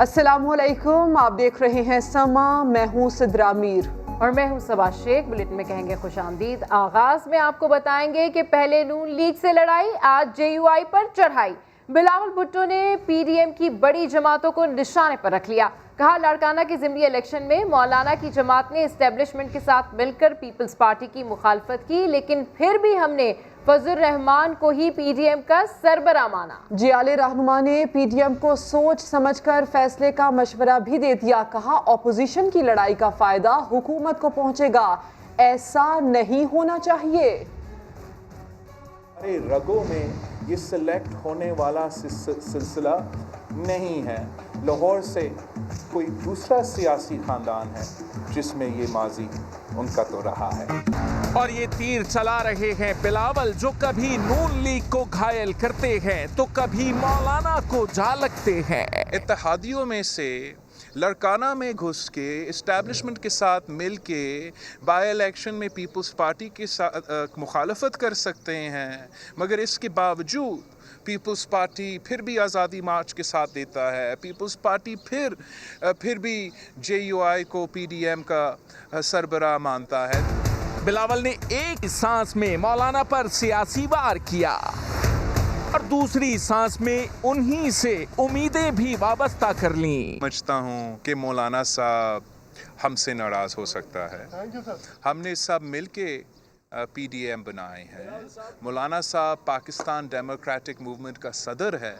अस्सलाम वालेकुम, आप देख रहे हैं समा। मैं हूँ सिद्रा मीर और मैं हूँ सबा शेख। बुलेटिन में कहेंगे खुशामदीद। आगाज में आपको बताएंगे कि पहले नून लीग से लड़ाई, आज JUI पर चढ़ाई। बिलावल भुट्टो ने PDM की बड़ी जमातों को निशाने पर रख लिया। कहा, लाड़काना के ज़िमनी इलेक्शन में मौलाना की जमात ने इस्टेब्लिशमेंट के साथ मिलकर पीपल्स पार्टी की मुखालफत की, लेकिन फिर भी हमने फजल रहमान को ही PDM का सरबरा माना। जियाले रहनुमा ने PDM को सोच समझकर फैसले का मशवरा भी दे दिया। कहा, ऑपोजिशन की लड़ाई का फायदा हुकूमत को पहुंचेगा, ऐसा नहीं होना चाहिए। हमारे रगों में ये सिलेक्ट होने वाला सिलसिला नहीं है। लाहौर से कोई दूसरा सियासी खानदान है जिसमें ये माजी उनका तो रहा है। और ये तीर चला रहे हैं बिलावल, जो कभी नून लीग को घायल करते हैं तो कभी मौलाना को झलकते हैं। इत्तेहादियों में से लड़काना में घुस के इस्टेब्लिशमेंट के साथ मिल के बाई इलेक्शन में पीपल्स पार्टी के साथ मुखालफत कर सकते हैं, मगर इसके बावजूद पीपल्स पार्टी फिर भी आज़ादी मार्च के साथ देता है। पीपल्स पार्टी फिर भी JUI को PDM का सरबराह मानता है। बिलावल ने एक सांस में मौलाना पर सियासी वार किया और दूसरी सांस में उन्हीं से उम्मीदें भी वाबस्ता कर लीं। समझता हूँ कि मौलाना साहब हमसे नाराज़ हो सकता है। हमने सब मिलके PDM बनाए हैं। मौलाना साहब पाकिस्तान डेमोक्रेटिक मूवमेंट का सदर है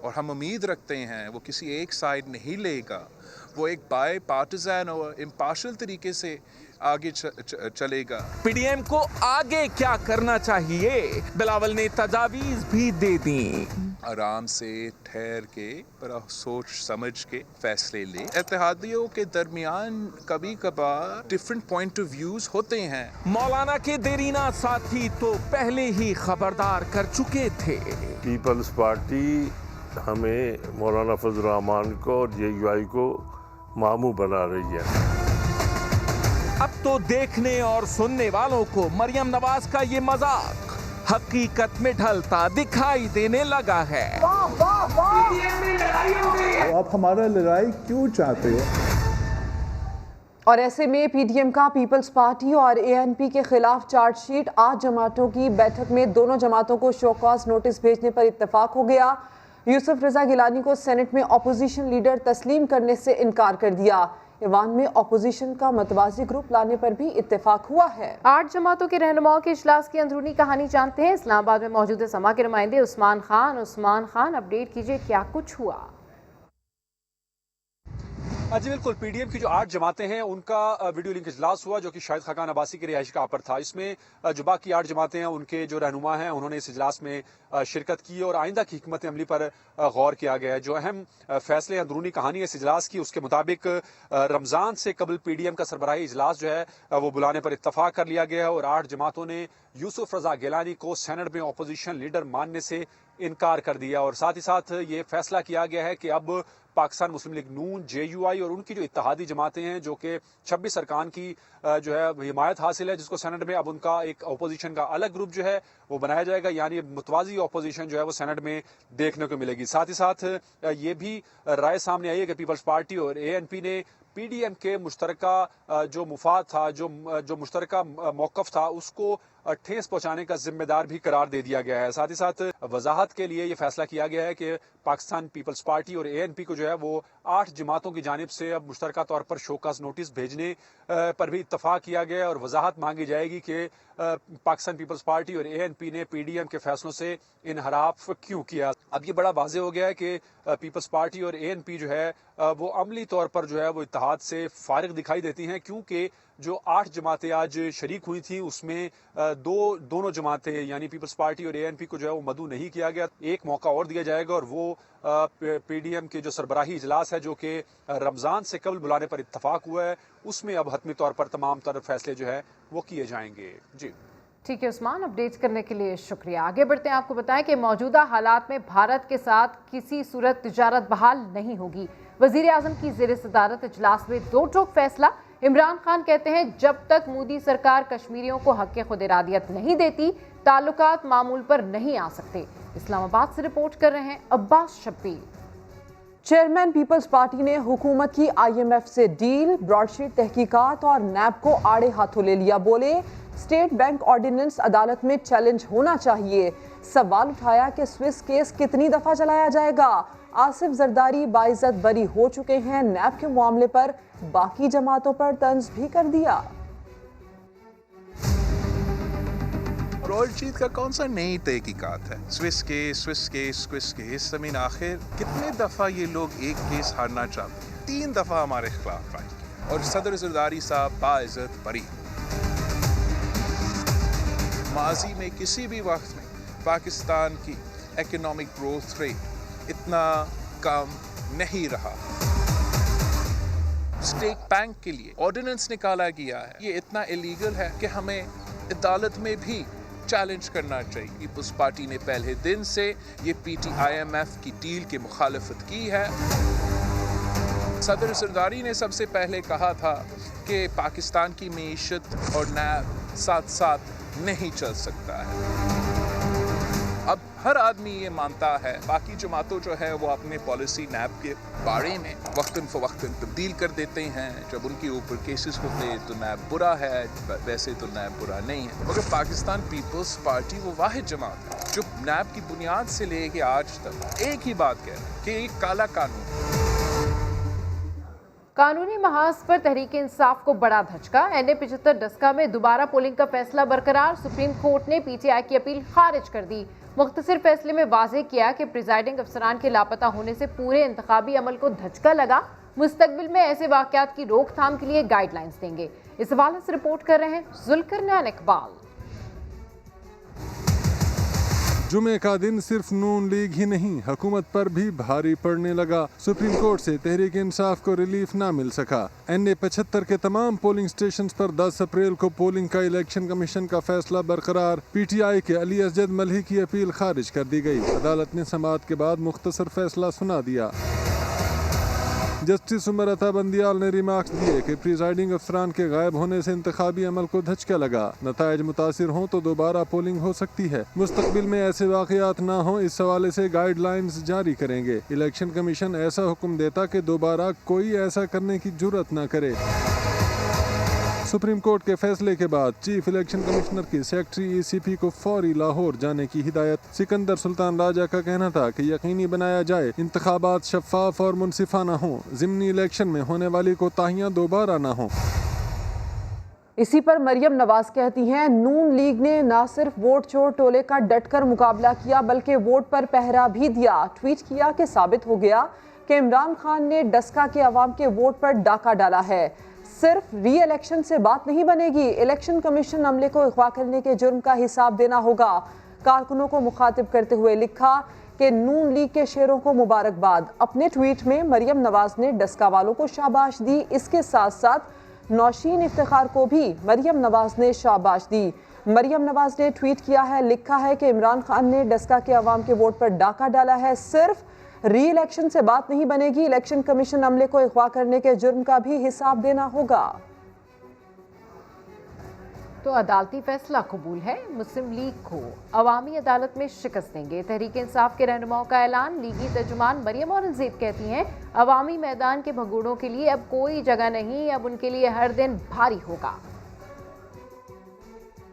और हम उम्मीद रखते हैं वो किसी एक साइड नहीं लेगा। वो एक बाय पार्टिजन और इम्पार्शल तरीके से आगे चलेगा। PDM को आगे क्या करना चाहिए, बिलावल ने तजावीज़ भी दे दी। आराम से ठहर के पर सोच समझ के फैसले ले। इत्तेहादियों के दरमियान कभी कभार डिफरेंट पॉइंट ऑफ व्यूज होते हैं। मौलाना के देरीना साथी तो पहले ही खबरदार कर चुके थे। पीपल्स पार्टी हमें मौलाना फजल रहमान को और JUI को मामू बना रही है। अब तो देखने और सुनने वालों को मरियम नवाज का ये मजाक हकीकत में ढलता दिखाई देने लगा है। आप हमारा लड़ाई क्यों चाहते हो? और ऐसे में PDM का पीपल्स पार्टी और ANP के खिलाफ चार्जशीट, आज जमातों की बैठक में दोनों जमातों को शो कॉज नोटिस भेजने पर इत्तेफाक हो गया। यूसुफ रजा गिलानी को सेनेट में अपोजिशन लीडर तस्लीम करने से इनकार कर दिया। ईवान में अपोजिशन का मतवाजी ग्रुप लाने पर भी इत्तेफाक हुआ है। 8 जमातों के रहनुमाओं के इजलास की अंदरूनी कहानी जानते हैं। इस्लामाबाद में मौजूद है समा के नुमाइंदे उस्मान खान, अपडेट कीजिए, क्या कुछ हुआ? जी बिल्कुल, PDM की जो 8 जमातें हैं उनका वीडियो लिंक इजलास हुआ, जो कि शाहिद खाकान अब्बासी की रिहाइश का पर था। इसमें जो बाकी 8 जमातें हैं उनके जो रहनुमा हैं उन्होंने इस इजलास में शिरकत की और आइंदा की हिकमत अमली पर गौर किया गया है। जो अहम फैसले अंदरूनी कहानी है इस इजलास की, उसके मुताबिक रमज़ान से कबल PDM का सरबराही इजलास जो है वो बुलाने पर इत्तफाक कर लिया गया है और 8 जमातों ने यूसुफ रजा गिलानी को सेनेट में अपोजिशन लीडर मानने से इनकार कर दिया। और साथ ही साथ ये फैसला किया गया है कि अब पाकिस्तान मुस्लिम लीग नून, JUI और उनकी जो इत्तेहादी जमातें हैं, जो कि 26 अरकान की जो है हिमायत हासिल है, जिसको सेनेट में अब उनका एक अपोजिशन का अलग ग्रुप जो है वो बनाया जाएगा, यानी मुतवाजी अपोजिशन जो है वो सेनेट में देखने को मिलेगी। साथ ही साथ ये भी राय सामने आई है कि पीपल्स पार्टी और ANP ने PDM के मुश्तरका जो मुफाद था, जो मुश्तरका मौक़िफ़ था, उसको ठेस पहुंचाने का जिम्मेदार भी करार दे दिया गया है। साथ ही साथ वजाहत के लिए ये फैसला किया गया है कि पाकिस्तान पीपल्स पार्टी और ANP को जो है वो 8 जमातों की जानिब से अब मुश्तरका तौर पर शोकॉज नोटिस भेजने पर भी इत्तफाक किया गया है और वजाहत मांगी जाएगी कि पाकिस्तान पीपल्स पार्टी और ANP ने PDM के फैसलों से इनहराफ क्यों किया। अब ये बड़ा वाज़ेह हो गया है कि पीपल्स पार्टी और ANP जो है वो अमली तौर पर जो है वो इत्तेहाद से फारिग दिखाई देती हैं, क्योंकि जो 8 जमातें आज शरीक हुई थी उसमें दोनों जमातें यानी पीपल्स पार्टी और ANP को जो है वो मदऊ नहीं किया गया। एक मौका और दिया जाएगा और वो PDM के जो सरबराही इजलास है, जो कि रमज़ान से कबल बुलाने पर इत्तफाक हुआ है, उसमें अब हतमी तौर पर तमाम तरह फैसले जो है वो किए जाएंगे। जी ठीक है उस्मान, अपडेट करने के लिए शुक्रिया। आगे बढ़ते हैं, आपको बताएं कि मौजूदा हालात में भारत के साथ किसी सूरत तिजारत बहाल नहीं होगी। वजीर आजम की ज़ेर सदारत इजलास में 2 टोक फैसला। इमरान खान कहते हैं जब तक मोदी सरकार कश्मीरियों को हक़ खुद इरादियत नहीं देती ताल्लुकात मामूल पर नहीं आ सकते। इस्लामाबाद से रिपोर्ट कर रहे हैं अब्बास शब्बीर। چیئرمین پیپلز پارٹی نے حکومت کی IMF سے ڈیل، براڈ شیٹ تحقیقات اور نیب کو آڑے ہاتھوں لے لیا. بولے اسٹیٹ بینک آرڈیننس عدالت میں چیلنج ہونا چاہیے. سوال اٹھایا کہ سوئس کیس کتنی دفعہ چلایا جائے گا. آصف زرداری باعزت بری ہو چکے ہیں. نیب کے معاملے پر باقی جماعتوں پر طنز بھی کر دیا. براڈ شیٹ کا کون سا نئی تحقیقات ہے؟ سوئس کیس زمین آخر کتنے دفعہ یہ لوگ ایک کیس ہارنا چاہتے ہیں؟ 3 دفعہ ہمارے خلاف فائل کیا اور صدر زرداری صاحب باعزت بری. ماضی میں کسی بھی وقت میں پاکستان کی اکنامک گروتھ ریٹ اتنا کم نہیں رہا. اسٹیٹ بینک کے لیے آرڈیننس نکالا گیا ہے. یہ اتنا ایلیگل ہے کہ ہمیں عدالت میں بھی چیلنج کرنا چاہیے. پیپلز پارٹی نے پہلے دن سے یہ IMF کی ڈیل کی مخالفت کی ہے. صدر زرداری نے سب سے پہلے کہا تھا کہ پاکستان کی معیشت اور نیب ساتھ ساتھ نہیں چل سکتا ہے. اب ہر آدمی یہ مانتا ہے. باقی جماعتوں جو ہے وہ اپنے پالیسی نیب کے بارے میں وقتاً فوقتاً تبدیل کر دیتے ہیں. جب ان کے اوپر کیسز ہوتے تو نیب برا ہے، ویسے تو نیب برا نہیں ہے. مگر پاکستان پیپلز پارٹی وہ واحد جماعت ہے جو نیب کی بنیاد سے لے کے آج تک ایک ہی بات کہہ رہے ہیں کہ یہ کالا قانون. قانونی محاذ پر تحریک انصاف کو بڑا دھچکا. NA-75 ڈسکا میں دوبارہ پولنگ کا فیصلہ برقرار. سپریم کورٹ نے PTI کی اپیل خارج کر دی. مختصر فیصلے میں واضح کیا کہ پریزائڈنگ افسران کے لاپتہ ہونے سے پورے انتخابی عمل کو دھچکا لگا. مستقبل میں ایسے واقعات کی روک تھام کے لیے گائیڈ لائنز دیں گے. اس حوالے سے رپورٹ کر رہے ہیں ذوالقرنین اقبال. جمعہ کا دن صرف نون لیگ ہی نہیں، حکومت پر بھی بھاری پڑنے لگا. سپریم کورٹ سے تحریک انصاف کو ریلیف نہ مل سکا. NA-75 کے تمام پولنگ سٹیشنز پر 10 اپریل کو پولنگ کا الیکشن کمیشن کا فیصلہ برقرار. PTI کے علی اسجد ملہی کی اپیل خارج کر دی گئی. عدالت نے سماعت کے بعد مختصر فیصلہ سنا دیا. جسٹس عمر عطا بندیال نے ریمارکس دیے کہ پریزائڈنگ افسران کے غائب ہونے سے انتخابی عمل کو دھچکا لگا. نتائج متاثر ہوں تو دوبارہ پولنگ ہو سکتی ہے. مستقبل میں ایسے واقعات نہ ہوں، اس حوالے سے گائیڈ لائنز جاری کریں گے. الیکشن کمیشن ایسا حکم دیتا کہ دوبارہ کوئی ایسا کرنے کی جرات نہ کرے. سپریم کورٹ کے فیصلے کے بعد چیف الیکشن کمشنر کی سیکٹری ECP کو فوری لاہور جانے کی ہدایت. سکندر سلطان راجہ کا کہنا تھا کہ یقینی بنایا جائے انتخابات شفاف اور منصفانہ ہوں، ضمنی الیکشن میں ہونے والی کوتاہیاں دوبارہ نہ ہوں. اسی پر مریم نواز کہتی ہیں نون لیگ نے نہ صرف ووٹ چور ٹولے کا ڈٹ کر مقابلہ کیا بلکہ ووٹ پر پہرا بھی دیا. ٹویٹ کیا کہ ثابت ہو گیا کہ عمران خان نے ڈسکا کے عوام کے ووٹ پر ڈاکہ ڈالا ہے. صرف ری الیکشن سے بات نہیں بنے گی، الیکشن کمیشن عملے کو اغوا کرنے کے جرم کا حساب دینا ہوگا. کارکنوں کو مخاطب کرتے ہوئے لکھا کہ نون لیگ کے شیروں کو مبارکباد. اپنے ٹویٹ میں مریم نواز نے ڈسکا والوں کو شاباش دی. اس کے ساتھ ساتھ نوشین افتخار کو بھی مریم نواز نے شاباش دی. مریم نواز نے ٹویٹ کیا ہے، لکھا ہے کہ عمران خان نے ڈسکا کے عوام کے ووٹ پر ڈاکہ ڈالا ہے. صرف ری الیکشن سے بات نہیں بنے گی، الیکشن کمیشن عملے کو اغوا کرنے کے جرم کا بھی حساب دینا ہوگا. تو عدالتی فیصلہ قبول ہے، مسلم لیگ کو عوامی عدالت میں شکست دیں گے. تحریک انصاف کے رہنماؤں کا اعلان. لیگی ترجمان مریم اورنگزیب کہتی ہیں عوامی میدان کے بھگوڑوں کے لیے اب کوئی جگہ نہیں، اب ان کے لیے ہر دن بھاری ہوگا.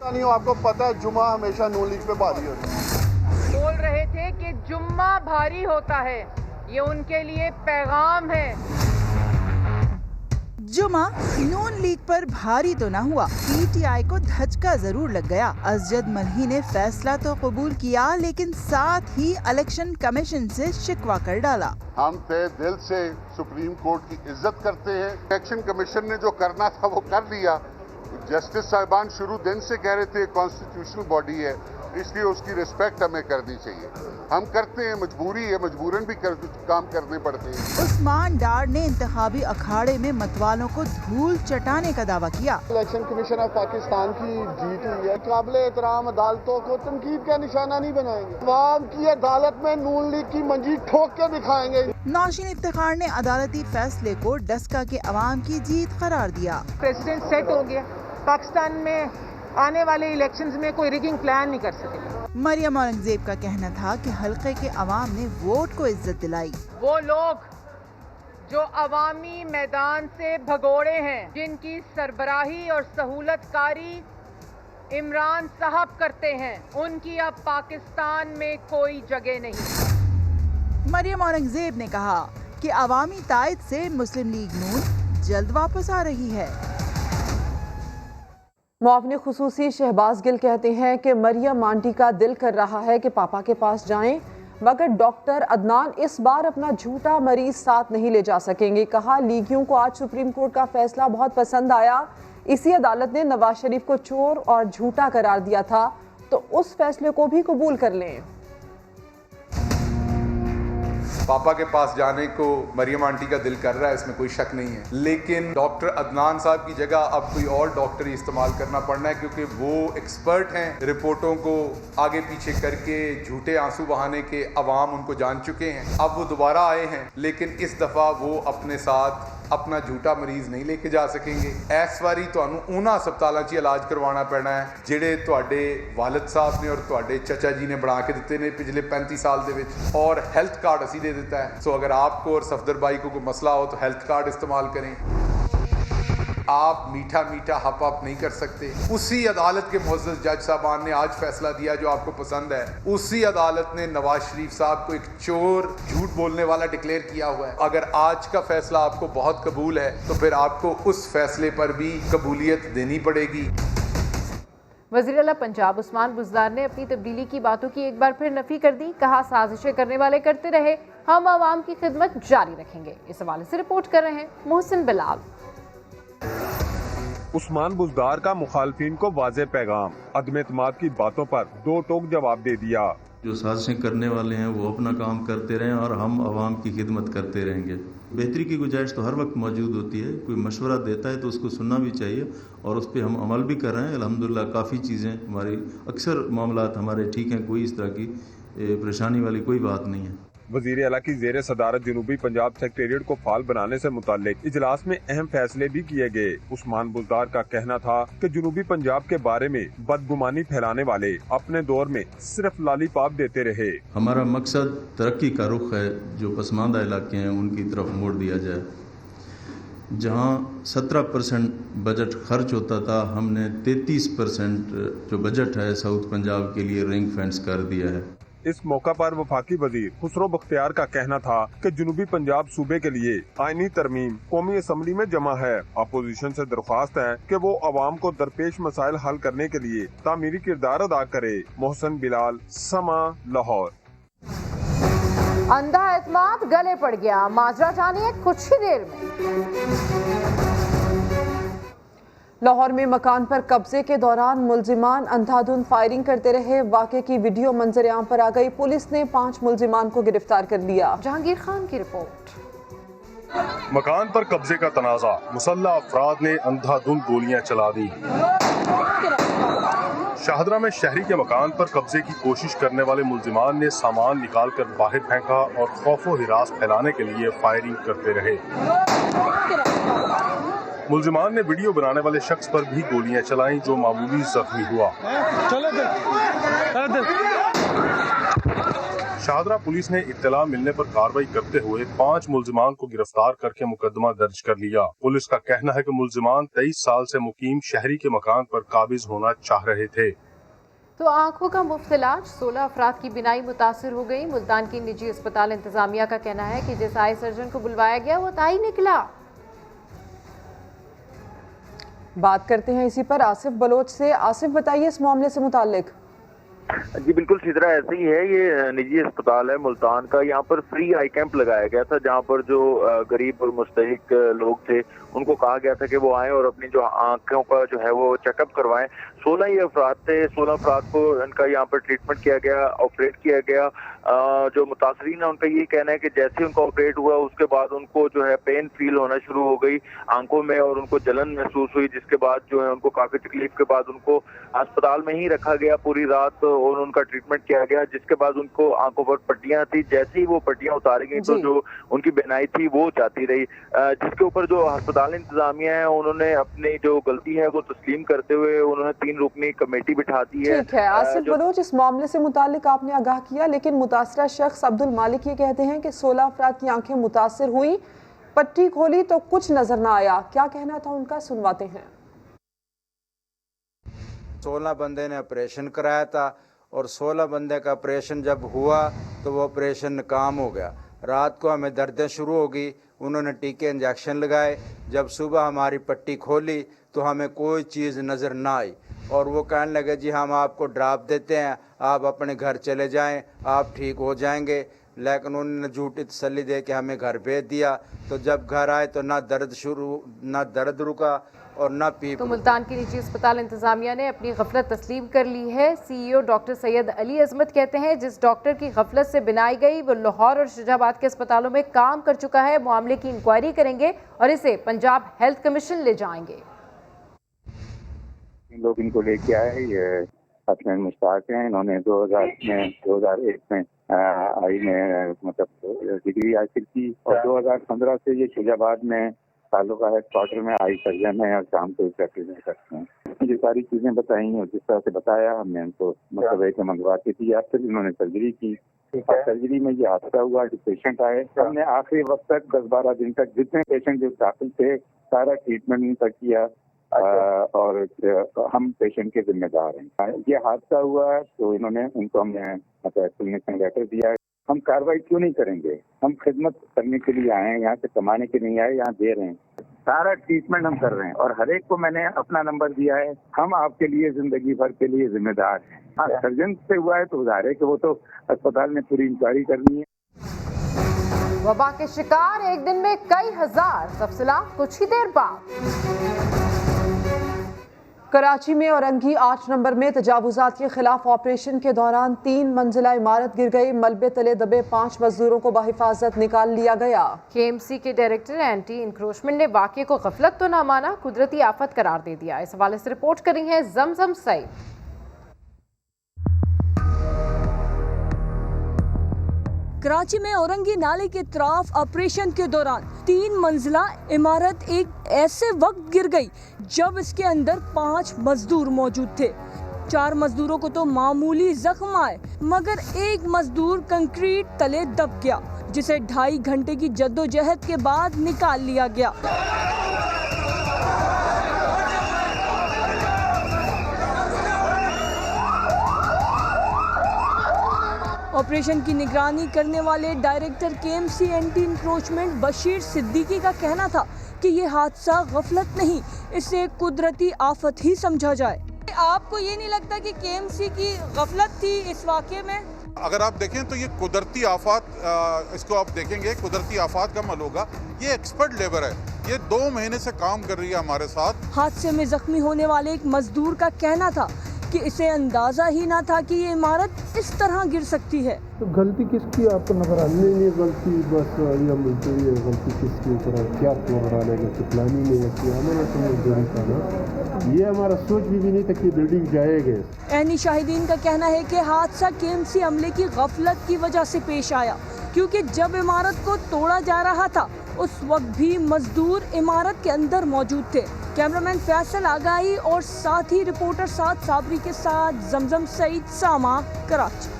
آپ کو پتہ ہے جمعہ ہمیشہ نون لیگ پہ بھاری ہوتا ہے. بول رہے تھے کہ جمعہ بھاری ہوتا ہے، یہ ان کے لیے پیغام ہے. جمعہ نون لیگ پر بھاری تو نہ ہوا، PTI کو دھچکا ضرور لگ گیا. اسجد ملہی نے فیصلہ تو قبول کیا لیکن ساتھ ہی الیکشن کمیشن سے شکوہ کر ڈالا. ہم تہ دل سے سپریم کورٹ کی عزت کرتے ہیں. الیکشن کمیشن نے جو کرنا تھا وہ کر لیا. جسٹس صاحبان شروع دن سے کہہ رہے تھے کانسٹیٹیوشنل باڈی ہے، اس لیے اس کی رسپیکٹ ہمیں کرنی چاہیے. ہم کرتے ہیں، مجبوری ہے، مجبوراً بھی کام کرنے پڑتے ہیں. عثمان ڈار نے انتخابی اکھاڑے میں متوالوں کو دھول چٹانے کا دعویٰ کیا. الیکشن کمیشن آف پاکستان کی جیت ہوئی ہے. قابل احترام عدالتوں کو تنقید کا نشانہ نہیں بنائیں گے. عوام کی عدالت میں نون لیگ کی منجی ٹھوک کے دکھائیں گے. نوشین افتخار نے عدالتی فیصلے کو ڈسکا کے عوام کی جیت قرار دیا. پریزیڈنٹ سیٹ ہو گیا، پاکستان میں آنے والے الیکشنز میں کوئی ریگنگ پلان نہیں کر سکے. مریم اورنگزیب کا کہنا تھا کہ حلقے کے عوام نے ووٹ کو عزت دلائی. وہ لوگ जो अवामी मैदान से भगोड़े हैं, जिनकी सरबराही और सहूलतकारी इमरान साहब करते हैं, उनकी अब पाकिस्तान में कोई जगह नहीं। मरियम औरंगजेब ने कहा कि अवामी तायद से मुस्लिम लीग नून जल्द वापस आ रही है। मुआविन खुसूसी शहबाज गिल कहते हैं कि मरियम आंटी का दिल कर रहा है कि पापा के पास जाएं, मगर डॉक्टर अदनान इस बार अपना झूठा मरीज साथ नहीं ले जा सकेंगे। कहा, लीगियों को आज सुप्रीम कोर्ट का फैसला बहुत पसंद आया। इसी अदालत ने नवाज शरीफ को चोर और झूठा करार दिया था, तो उस फैसले को भी कबूल कर लें। पापा के पास जाने को मरियम आंटी का दिल कर रहा है, इसमें कोई शक नहीं है, लेकिन डॉक्टर अदनान साहब की जगह अब कोई और डॉक्टर ही इस्तेमाल करना पड़ना है, क्योंकि वो एक्सपर्ट हैं रिपोर्टों को आगे पीछे करके झूठे आंसू बहाने के। अवाम उनको जान चुके हैं, अब वो दोबारा आए हैं, लेकिन इस दफ़ा वो अपने साथ अपना झूठा मरीज नहीं लेके जा सकेंगे। इस वारी ਤੁਹਾਨੂੰ ਉਹਨਾਂ ਹਸਪਤਾਲਾਂ 'ਚ ਇਲਾਜ ਕਰਵਾਉਣਾ ਪੈਣਾ ਹੈ ਜਿਹੜੇ ਤੁਹਾਡੇ ਵਾਲਿਦ ਸਾਹਿਬ ਨੇ ਔਰ ਤੁਹਾਡੇ ਚਾਚਾ ਜੀ ਨੇ ਬਣਾ ਕੇ ਦਿੱਤੇ ਨੇ ਪਿਛਲੇ 35 ਸਾਲ ਦੇ ਵਿੱਚ, और हेल्थ कार्ड ਅਸੀਂ दे देता है। सो अगर आपको और सफदर भाई को कोई मसला हो तो हेल्थ कार्ड इस्तेमाल करें। आप मीठा मीठा हप अप नहीं कर सकते। उसी अदालत के मुअज़्ज़ज़ जज साहबान ने आज फैसला दिया जो आपको पसंद है। उसी अदालत ने नवाज शरीफ साहब को एक चोर, झूठ बोलने वाला डिक्लेयर किया हुआ है। अगर आज का फैसला आपको बहुत कबूल है तो फिर आपको उस फैसले पर भी कबूलियत देनी पड़ेगी। वज़ीर आला पंजाब उस्मान बुज़दार ने अपनी तब्दीली की बातों की एक बार फिर नफी कर दी। कहा, साजिशें करने वाले करते रहे, हम आवाम की खिदमत जारी रखेंगे। इस हवाले से रिपोर्ट कर रहे हैं मोहसिन बिलाल। उस्मान बुज़दार का मुखालफिन को वाज़े पैगाम, अदम एतमाद की बातों पर दो टोक जवाब दे दिया। जो साजिशें करने वाले हैं वो अपना काम करते रहें और हम आवाम की खिदमत करते रहेंगे। बेहतरी की गुंजाइश तो हर वक्त मौजूद होती है, कोई मशवरा देता है तो उसको सुनना भी चाहिए और उस पर हम अमल भी कर रहे हैं। अल्हम्दुलिल्लाह काफ़ी चीज़ें हमारी, अक्सर मामलात हमारे ठीक हैं, कोई इस तरह की परेशानी वाली कोई बात नहीं है। वज़ीर आला की ज़ेर सदारत जनूबी पंजाब सेक्रेटेरिएट को फाल बनाने से मुताल्लिक इजलास में अहम फैसले भी किए गए। उस्मान बुज़दार का कहना था कि जनूबी पंजाब के बारे में बदगुमानी फैलाने वाले अपने दौर में सिर्फ लालीपाप देते रहे। हमारा मकसद तरक्की का रुख है, जो पसमानदा इलाके हैं उनकी तरफ मोड़ दिया जाए। जहाँ 17% बजट खर्च होता था, हमने 33% जो बजट है साउथ पंजाब के लिए रिंग फेंस कर दिया है। इस मौका पर वफाकी वजीर खुसरो बख्तियार का कहना था कि जनूबी पंजाब सूबे के लिए आईनी तरमीम कौमी असम्बली में जमा है। अपोजिशन से दरख्वास्त है कि वो अवाम को दरपेश मसाइल हल करने के लिए तामीरी किरदार अदा करे। मोहसिन बिलाल, समा, लाहौर। अंधा एतमाद गले पड़ गया, माजरा जानिए कुछ ही देर में। लाहौर में मकान पर कब्जे के दौरान मुलजिमान अंधाधुंध फायरिंग करते रहे। वाक़े की वीडियो मंजर आम पर आ गई। पुलिस ने 5 मुलजिमान को गिरफ्तार कर लिया। जहांगीर खान की रिपोर्ट। मकान पर कब्जे का तनाज़ा, मुसल्लह अफराद ने अंधाधुंध गोलियां चला दी। शाहदरा में शहरी के मकान पर कब्जे की कोशिश करने वाले मुलजिमान ने सामान निकाल कर बाहर फेंका और खौफो हिरास फैलाने के लिए फायरिंग करते रहे। मुलजिमान ने वीडियो बनाने वाले शख्स पर भी गोलियां चलाईं, जो मामूली जख्मी हुआ। शाहदरा पुलिस ने इत्तला मिलने पर कार्रवाई करते हुए 5 मुलजिमान को गिरफ्तार करके मुकदमा दर्ज कर लिया। पुलिस का कहना है कि मुलजिमान 23 साल से मुकीम शहरी के मकान पर काबिज होना चाह रहे थे। तो आंखों का मुफ्त इलाज, 16 अफराद की बिनाई मुतासिर हो गई। मुल्तान की निजी अस्पताल इंतजामिया का कहना है कि जिस आई सर्जन को बुलवाया गया वो ताई निकला। बात करते हैं इसी पर आसिफ बलोच से। आसिफ, बताइए इस मामले से मुताल्लिक। जी बिल्कुल सीधरा ऐसे ही है। ये निजी अस्पताल है मुल्तान का। यहाँ पर फ्री आई कैंप लगाया गया था, जहाँ पर जो गरीब और मुस्तहिक लोग थे उनको कहा गया था कि वो आएं और अपनी जो आंखों का जो है वो चेकअप करवाएं। 16 ये अफराद थे। 16 अफराद को इनका यहाँ पर ट्रीटमेंट किया गया, ऑपरेट किया गया। जो मुतासरीन है उनका ये कहना है कि जैसे उनका ऑपरेट हुआ उसके बाद उनको जो है पेन फील होना शुरू हो गई आंखों में और उनको जलन महसूस हुई, जिसके बाद जो है उनको काफी तकलीफ के बाद उनको अस्पताल में ही रखा गया पूरी रात और उनका ट्रीटमेंट किया गया। जिसके बाद उनको आंखों पर पट्टियां थी, जैसे ही वो पट्टियां उतारी गई तो जो उनकी बीनाई थी वो जाती रही, जिसके ऊपर जो अस्पताल इंतजामिया है उन्होंने अपनी जो गलती है वो तस्लीम करते हुए उन्होंने 3 रुकनी कमेटी बिठा दी है। ठीक है आसिफ बलोच, इस मामले से मुताल्लिक आपने आगाह किया, लेकिन मुतासरा शख्स अब्दुल मालिक ये कहते हैं कि 16 अफराद की आंखें मुतासिर हुई, पट्टी खोली तो कुछ नजर न आया, क्या कहना था उनका, सुनवाते हैं। 16 बंदे ने ऑपरेशन कराया था और 16 बंदे का ऑपरेशन जब हुआ तो वो ऑपरेशन नाकाम हो गया। रात को हमें दर्दें शुरू हो गई, उन्होंने टीके इंजेक्शन लगाए। जब सुबह हमारी पट्टी खोली तो हमें कोई चीज़ नज़र ना आई और वो कहने लगे जी हम आपको ड्राप देते हैं, आप अपने घर चले जाएं, आप ठीक हो जाएंगे। लेकिन उन्होंने झूठी तसल्ली दे के हमें घर भेज दिया। तो जब घर आए तो ना दर्द रुका और ना पीप। तो मुल्तान की निजी अस्पताल इंतजामिया ने अपनी गफलत तस्लीम कर ली है। CEO डॉक्टर सैयद अली अजमत कहते हैं जिस डॉक्टर की गफलत से बनाई गई वो लाहौर और शुजाबाद के अस्पतालों में काम कर चुका है। मामले की इंक्वायरी करेंगे और इसे पंजाब हेल्थ कमीशन ले जाएंगे। लोग इनको लेके आए, ये हसनैन मुश्ताक हैं, इन्होंने 2001 में आई में मतलब डिग्री हासिल की और 2015 से ये शुजाबाद में तालुका हेड क्वार्टर में आई सर्जन है और शाम को रिप्रेजेंट करते हैं। ये सारी चीजें बताई और जिस तरह से बताया हमने उनको मतलब एक मंगवा के दी। फिर इन्होंने सर्जरी की और सर्जरी में ये हादसा हुआ कि पेशेंट आए। हमने आखिरी वक्त तक 10-12 दिन तक जितने पेशेंट जो दाखिल थे सारा ट्रीटमेंट उनका किया और हम पेशेंट के जिम्मेदार हैं। ये हादसा हुआ तो इन्होंने उनको हमने मतलब एक्सप्लेनेशन लेटर दिया। हम कार्रवाई क्यों नहीं करेंगे, हम खिदमत करने के लिए आए हैं, यहाँ से कमाने के नहीं आए, यहाँ दे रहे हैं। सारा ट्रीटमेंट हम कर रहे हैं और हर एक को मैंने अपना नंबर दिया है। हम आपके लिए जिंदगी भर के लिए जिम्मेदार हैं। हाँ, सर्जन से हुआ है तो ज़ाहिर है कि वो तो अस्पताल में पूरी इंक्वायरी करनी है। वबा के शिकार एक दिन में कई हजार, तफसीलात कुछ ही देर बाद। कराची में औरंगी 8 नंबर में तजावुजात के खिलाफ ऑपरेशन के दौरान 3 मंजिला इमारत गिर गई। मलबे तले दबे 5 मजदूरों को बहिफाजत निकाल लिया गया। KMC के डायरेक्टर एंटी इंक्रोचमेंट ने वाक़े को गफलत तो ना माना, कुदरती आफत करार दे दिया। इस हवाले से रिपोर्ट करी है जमजम सईद। कराची में औरंगी नाले के तरफ ऑपरेशन के दौरान 3 मंजिला इमारत एक ऐसे वक्त गिर गई जब इसके अंदर 5 मजदूर मौजूद थे। 4 मजदूरों को तो मामूली जख्म आए मगर एक मजदूर कंक्रीट तले दब गया जिसे 2.5 घंटे की जद्दोजहद के बाद निकाल लिया गया। ऑपरेशन की निगरानी करने वाले director KMC anti encroachment Bashir Siddiqui का कहना था कि ये हादसा गफलत नहीं, इसे कुदरती आफत ही समझा जाए। आपको ये नहीं लगता कि KMC की गफलत थी इस वाक़े में? अगर आप देखें तो ये कुदरती आफत, इसको आप देखेंगे कुदरती आफत का अमल होगा। ये एक्सपर्ट लेबर है, ये 2 महीने से काम कर रही है हमारे साथ। हादसे में जख्मी होने वाले एक मजदूर का कहना था कि इसे अंदाजा ही ना था कि ये इमारत इस तरह गिर सकती है। तो गलती किसकी आपको नजर आने? नहीं गलती बस ये मजदूरी है। गलती किसकी ऊपर क्या नजर आने की प्लानिंग नहीं है, हमारा तो मजदूरी था ना, ये हमारा सोच भी नहीं था कि बिल्डिंग जाएगा। ऐनी शाहिदीन का कहना है कि हादसा KMC अमले की गफलत की वजह से पेश आया क्योंकि जब इमारत को तोड़ा जा रहा था उस वक्त भी मजदूर इमारत के अंदर मौजूद थे। कैमरामैन फैसल आगाही और साथ ही रिपोर्टर साद साबरी के साथ जमजम सईद, सामा, कराची।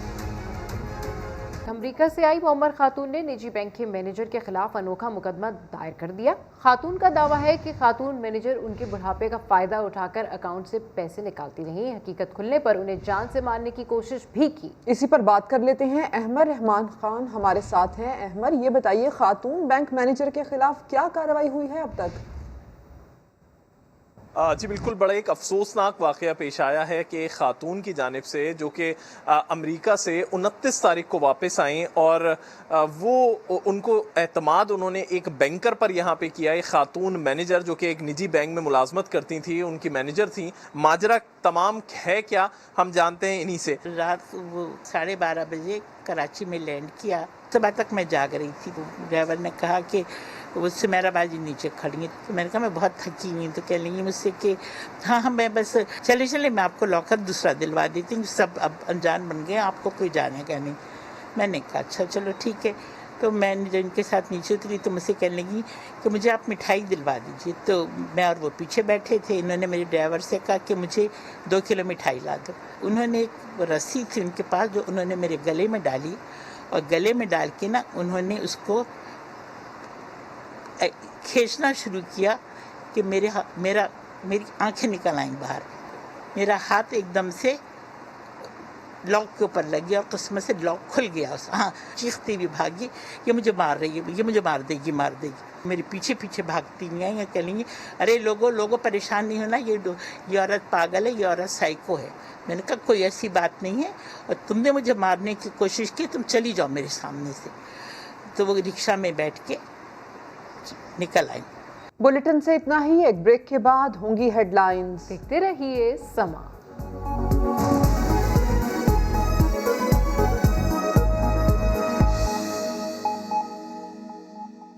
अमरीका से आई मुअम्मर खातून ने निजी बैंक के मैनेजर के खिलाफ अनोखा मुकदमा दायर कर दिया। खातून का दावा है कि खातून मैनेजर उनके बुढ़ापे का फायदा उठाकर अकाउंट से पैसे निकालती रही। हकीकत खुलने पर उन्हें जान से मारने की कोशिश भी की। इसी पर बात कर लेते हैं, अहमर रहमान खान हमारे साथ हैं। अहमर, ये बताइए खातून बैंक मैनेजर के खिलाफ क्या कार्रवाई हुई है अब तक? जी बिल्कुल, बड़ा एक अफसोसनाक वाक़या पेश आया है कि ख़ातून की जानिब से जो कि अमेरिका से 29 तारीख को वापस आई और वो उनको एतमाद उन्होंने एक बैंकर पर यहाँ पे किया। एक ख़ातून मैनेजर जो कि एक निजी बैंक में मुलाजमत करती थी, उनकी मैनेजर थी। माजरा तमाम है क्या, हम जानते हैं इन्हीं से। रात वो 12:30 बजे कराची में लैंड किया, सुबह तक मैं जाग रही थी। तो ड्राइवर ने कहा कि उससे मेरा बाजी नीचे खड़ी है। तो मैंने कहा मैं बहुत थकी हुई हूँ। तो कह लेंगी मुझसे कि हाँ मैं बस चले मैं आपको लॉकर दूसरा दिलवा देती हूँ, सब अब अनजान बन गए, आपको कोई जानेगा नहीं। मैंने कहा अच्छा चलो ठीक है। तो मैं जब इनके साथ नीचे उतरी तो मुझसे कहने लगी कि मुझे आप मिठाई दिलवा दीजिए। तो मैं और वो पीछे बैठे थे। इन्होंने मेरे ड्राइवर से कहा कि मुझे 2 किलो मिठाई ला दो। उन्होंने एक रस्सी थी उनके पास जो उन्होंने मेरे गले में डाली और गले में डाल के ना उन्होंने उसको खींचना शुरू किया कि मेरी आंखें निकल आई बाहर। मेरा हाथ एकदम से लॉक के ऊपर लग गया और किस्मत से लॉक खुल गया। हाँ, चीखती हुई भागी, ये मुझे मार रही है, ये मुझे मार देगी। मेरे पीछे पीछे भागती नहीं आई, कह लेंगी अरे लोगों परेशान नहीं होना, ये औरत पागल है, ये औरत साइको है। मैंने कहा कोई ऐसी बात नहीं है, और तुमने मुझे मारने की कोशिश की, तुम चली जाओ मेरे सामने से। तो वो रिक्शा में बैठ के निकल आई। बुलेटिन से इतना ही। एक ब्रेक के बाद होंगी हेडलाइंस। देखते रहिए समा।